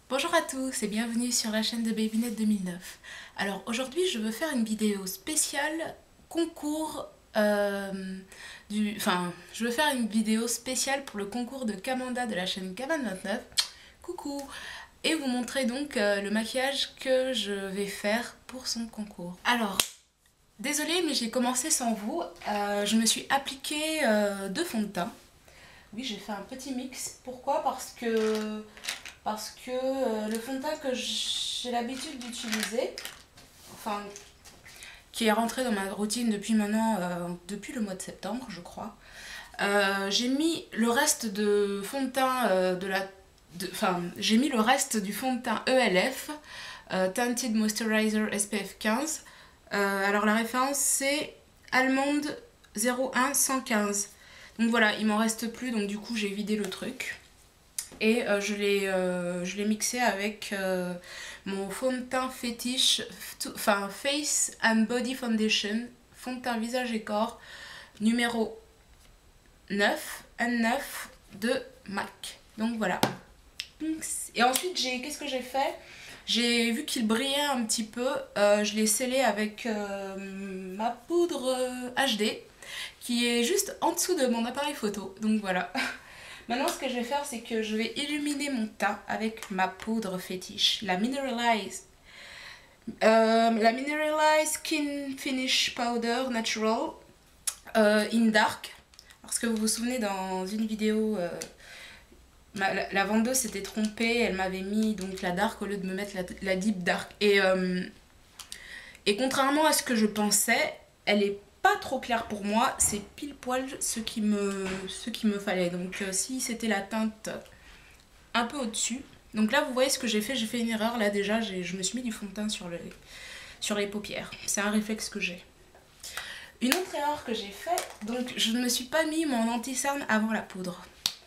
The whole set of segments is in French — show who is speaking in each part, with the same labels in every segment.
Speaker 1: Bonjour à tous et bienvenue sur la chaîne de Babynet 2009. Alors aujourd'hui je veux faire une vidéo spéciale concours je veux faire une vidéo spéciale pour le concours de Camanda de la chaîne Cavan29. Coucou. Et vous montrer donc le maquillage que je vais faire pour son concours. Alors, désolée mais j'ai commencé sans vous. Je me suis appliqué de fond de teint. Oui, j'ai fait un petit mix. Pourquoi? Parce que le fond de teint que j'ai l'habitude d'utiliser, enfin qui est rentré dans ma routine depuis maintenant, depuis le mois de septembre je crois, j'ai mis le reste de fond de teint j'ai mis le reste du fond de teint ELF, Tinted Moisturizer SPF 15. Alors la référence c'est Allemande 01 115. Donc voilà, il m'en reste plus, donc du coup j'ai vidé le truc. Et je l'ai mixé avec mon fond de teint fétiche, Face and Body Foundation, fond de teint visage et corps, numéro 9, N9 de MAC. Donc voilà. Et ensuite, qu'est-ce que j'ai fait? J'ai vu qu'il brillait un petit peu, je l'ai scellé avec ma poudre HD, qui est juste en dessous de mon appareil photo. Donc voilà. Maintenant, ce que je vais faire, c'est que je vais illuminer mon teint avec ma poudre fétiche, la Mineralize Skin Finish Powder Natural in Dark. Parce que vous vous souvenez, dans une vidéo, la vendeuse s'était trompée, elle m'avait mis donc la Dark au lieu de me mettre la Deep Dark. Et contrairement à ce que je pensais, elle est pas trop clair pour moi, c'est pile poil ce qu'il me fallait. Donc si c'était la teinte un peu au-dessus. Donc là vous voyez ce que j'ai fait une erreur là déjà, je me suis mis du fond de teint sur les paupières. C'est un réflexe que j'ai. Une autre erreur que j'ai fait, donc je ne me suis pas mis mon anti-cerne avant la poudre.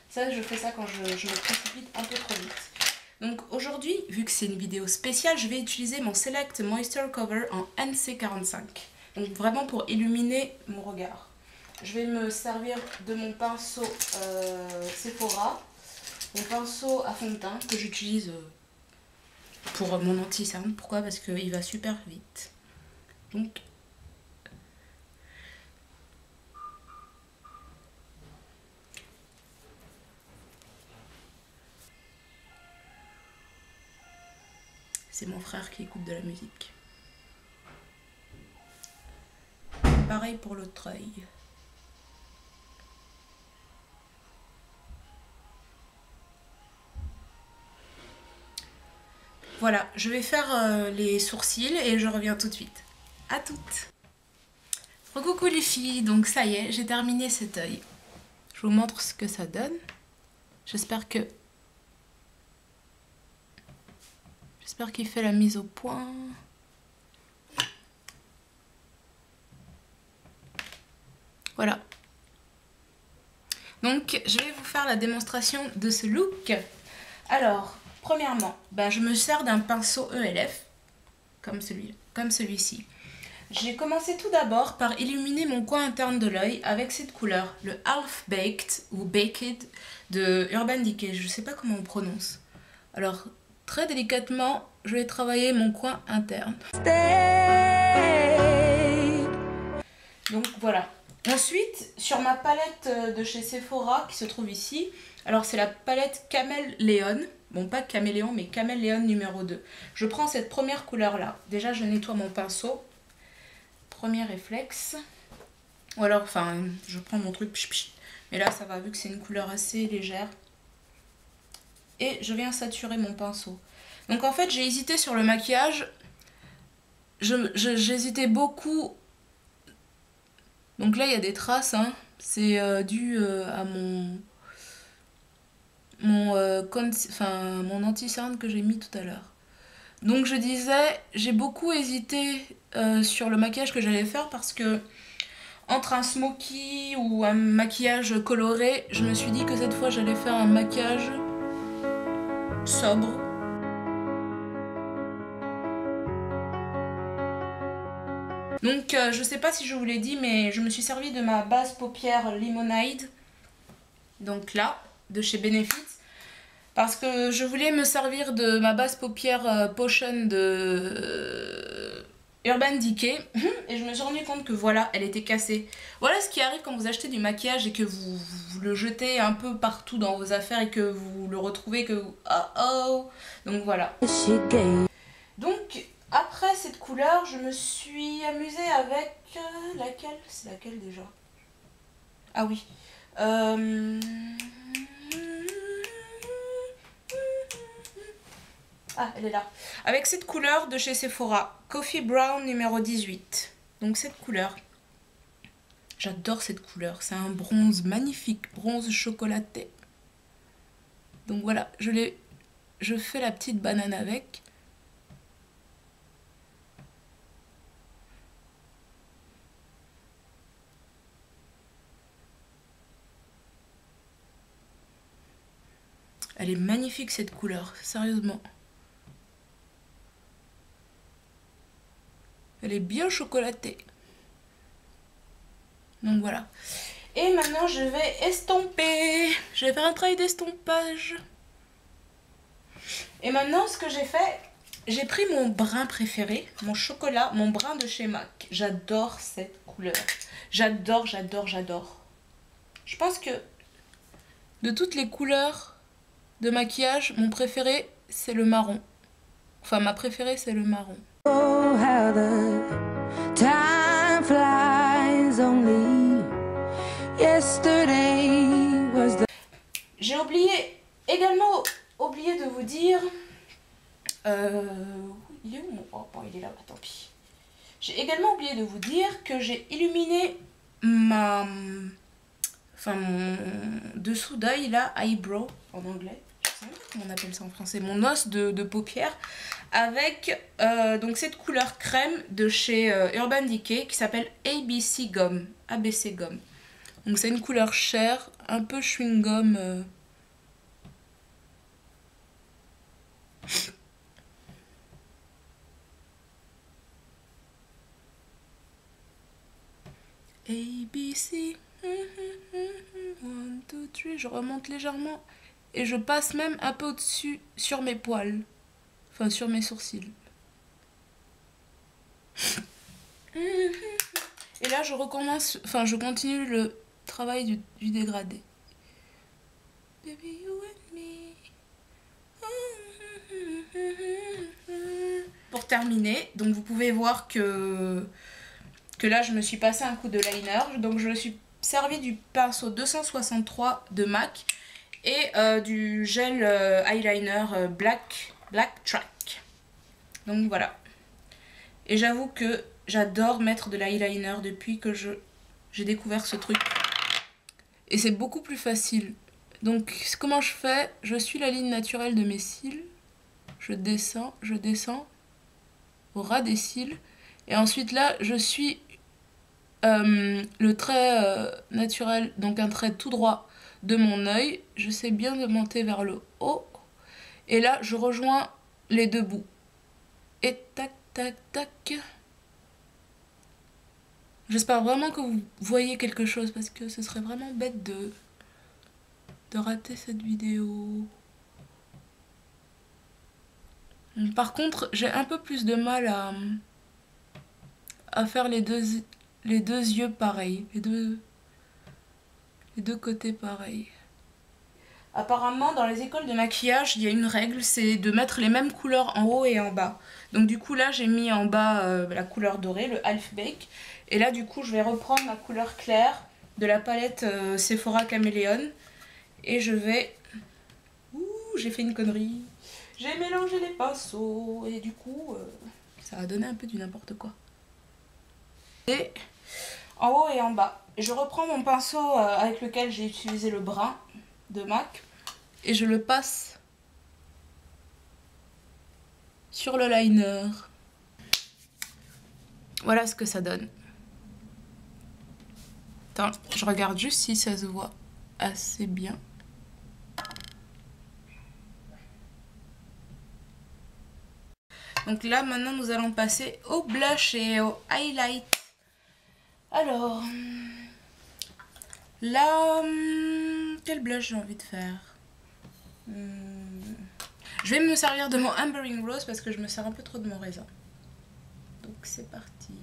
Speaker 1: Ça je fais ça quand je me précipite un peu trop vite. Donc aujourd'hui, vu que c'est une vidéo spéciale, je vais utiliser mon Select Moisture Cover en NC45. Donc vraiment pour illuminer mon regard. Je vais me servir de mon pinceau Sephora, mon pinceau à fond de teint que j'utilise pour mon anti-cerne. Pourquoi? Parce qu'il va super vite. Donc c'est mon frère qui écoute de la musique. Pareil pour l'autre œil. Voilà, je vais faire les sourcils et je reviens tout de suite. À toutes. Coucou les filles, donc ça y est, j'ai terminé cet œil. Je vous montre ce que ça donne. J'espère qu'il fait la mise au point. Voilà. Donc, je vais vous faire la démonstration de ce look. Alors, premièrement, je me sers d'un pinceau ELF, comme celui-ci. J'ai commencé tout d'abord par illuminer mon coin interne de l'œil avec cette couleur, le Half Baked ou Baked de Urban Decay. Je ne sais pas comment on prononce. Alors, très délicatement, je vais travailler mon coin interne. Donc voilà. Ensuite, sur ma palette de chez Sephora qui se trouve ici, alors c'est la palette Caméléon, bon pas Caméléon mais Caméléon numéro 2. Je prends cette première couleur là, déjà je nettoie mon pinceau, premier réflexe, ou alors je prends mon truc, mais là ça va vu que c'est une couleur assez légère, et je viens saturer mon pinceau. Donc en fait j'ai hésité sur le maquillage, j'hésitais beaucoup. Donc là il y a des traces, hein. C'est dû à mon anti-cerne que j'ai mis tout à l'heure. Donc je disais, j'ai beaucoup hésité sur le maquillage que j'allais faire parce que entre un smoky ou un maquillage coloré, je me suis dit que cette fois j'allais faire un maquillage sobre. Donc je sais pas si je vous l'ai dit, mais je me suis servi de ma base paupière Lemonade, donc là, de chez Benefit, Parce que je voulais me servir de ma base paupière Potion de Urban Decay. Et je me suis rendu compte que voilà, elle était cassée. Voilà ce qui arrive quand vous achetez du maquillage et que vous le jetez un peu partout dans vos affaires et que vous le retrouvez que vous... Oh oh. Donc voilà. Donc après cette couleur, je me suis amusée avec... laquelle? C'est laquelle déjà? Ah oui. Ah, elle est là. Avec cette couleur de chez Sephora, Coffee Brown numéro 18. Donc cette couleur, j'adore cette couleur. C'est un bronze magnifique, bronze chocolaté. Donc voilà, je fais la petite banane avec. Elle est magnifique cette couleur, sérieusement. Elle est bien chocolatée. Donc voilà. Et maintenant je vais estomper. Je vais faire un travail d'estompage. Et maintenant ce que j'ai fait, j'ai pris mon brun préféré, mon chocolat, mon brun de chez MAC. J'adore cette couleur. J'adore, j'adore, j'adore. Je pense que de toutes les couleurs de maquillage, mon préféré c'est le marron. Enfin ma préférée c'est le marron. Oh, how the time flies only. Yesterday was the... J'ai également oublié de vous dire... il est où mon... Oh bon, il est là, tant pis. J'ai également oublié de vous dire que j'ai illuminé mon dessous d'œil là, eyebrow en anglais. Je sais même pas comment on appelle ça en français. Mon os de paupière avec donc cette couleur crème de chez Urban Decay qui s'appelle ABC Gum. ABC Gum. Donc c'est une couleur chair, un peu chewing gum. ABC. 1, 2, 3. Je remonte légèrement et je passe même un peu au-dessus sur mes poils. Enfin sur mes sourcils. Et là je recommence, enfin je continue le travail du dégradé. Baby, you and me. Pour terminer, donc vous pouvez voir que là je me suis passé un coup de liner. Donc je me suis servi du pinceau 263 de MAC et du gel eyeliner Black Track. Donc voilà. Et j'avoue que j'adore mettre de l'eyeliner depuis que j'ai découvert ce truc. Et c'est beaucoup plus facile. Donc comment je fais? Je suis la ligne naturelle de mes cils. Je descends au ras des cils. Et ensuite là, je suis le trait naturel, donc un trait tout droit de mon œil. J'essaie bien de monter vers le haut. Et là, je rejoins les deux bouts. Et tac, tac, tac. J'espère vraiment que vous voyez quelque chose parce que ce serait vraiment bête de rater cette vidéo. Par contre, j'ai un peu plus de mal à faire les deux yeux pareils, les deux côtés pareils. Apparemment, dans les écoles de maquillage, il y a une règle, c'est de mettre les mêmes couleurs en haut et en bas. Donc du coup, là, j'ai mis en bas la couleur dorée, le Half Bake. Et là, du coup, je vais reprendre ma couleur claire de la palette Sephora Caméléon. Et je vais... Ouh, j'ai fait une connerie. J'ai mélangé les pinceaux. Et du coup, ça a donné un peu du n'importe quoi. Et en haut et en bas. Je reprends mon pinceau avec lequel j'ai utilisé le brun de MAC. Et je le passe sur le liner. Voilà ce que ça donne. Attends, je regarde juste si ça se voit assez bien. Donc là, maintenant, nous allons passer au blush et au highlight. Alors, là, quel blush j'ai envie de faire? Je vais me servir de mon Ambering Rose parce que je me sers un peu trop de mon raisin. Donc c'est parti.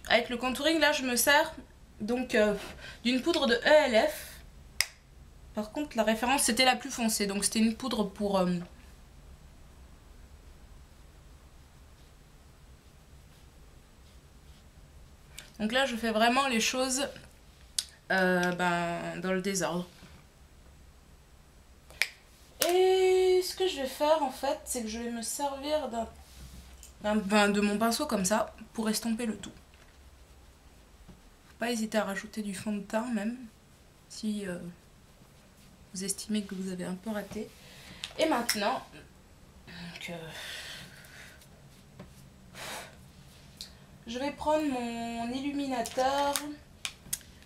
Speaker 1: Avec le contouring là je me sers donc d'une poudre de ELF. Par contre la référence c'était la plus foncée, donc c'était une poudre pour... Donc là je fais vraiment les choses dans le désordre. Et ce que je vais faire en fait, c'est que je vais me servir de mon pinceau comme ça pour estomper le tout. Faut pas hésiter à rajouter du fond de teint même si vous estimez que vous avez un peu raté. Et maintenant, donc, je vais prendre mon illuminateur.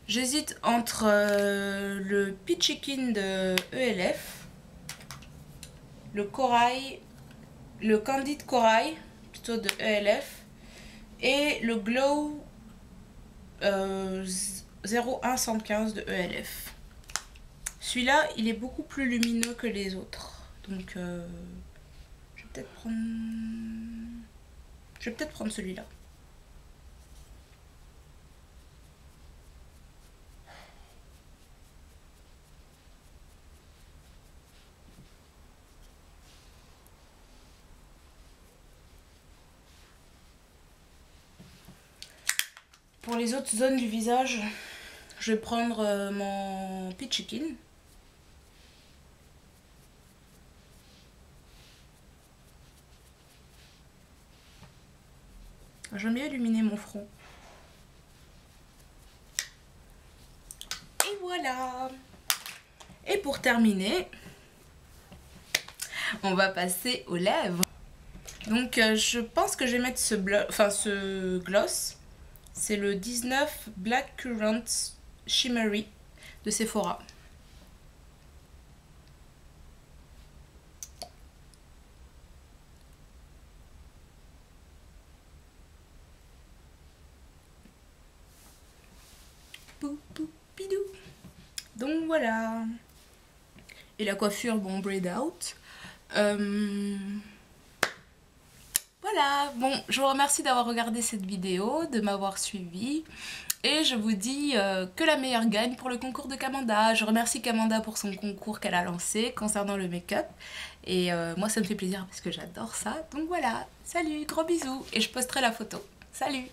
Speaker 1: J'hésite entre le Peachy Keen de ELF, le corail, le Candid Corail plutôt de ELF et le Glow 0115 de ELF. Celui-là, il est beaucoup plus lumineux que les autres. Donc, je vais peut-être prendre celui-là. Pour les autres zones du visage, je vais prendre mon Peachy Keen. J'aime bien illuminer mon front. Et voilà. Et pour terminer, on va passer aux lèvres. Donc je pense que je vais mettre ce gloss. C'est le 19 Black Currant Shimmery de Sephora. Pou, pou, pidou. Donc voilà. Et la coiffure, bon, braid out. Voilà, bon, je vous remercie d'avoir regardé cette vidéo, de m'avoir suivi. Et je vous dis que la meilleure gagne pour le concours de Kamanda. Je remercie Kamanda pour son concours qu'elle a lancé concernant le make-up. Et moi ça me fait plaisir parce que j'adore ça. Donc voilà, salut, gros bisous. Et je posterai la photo. Salut!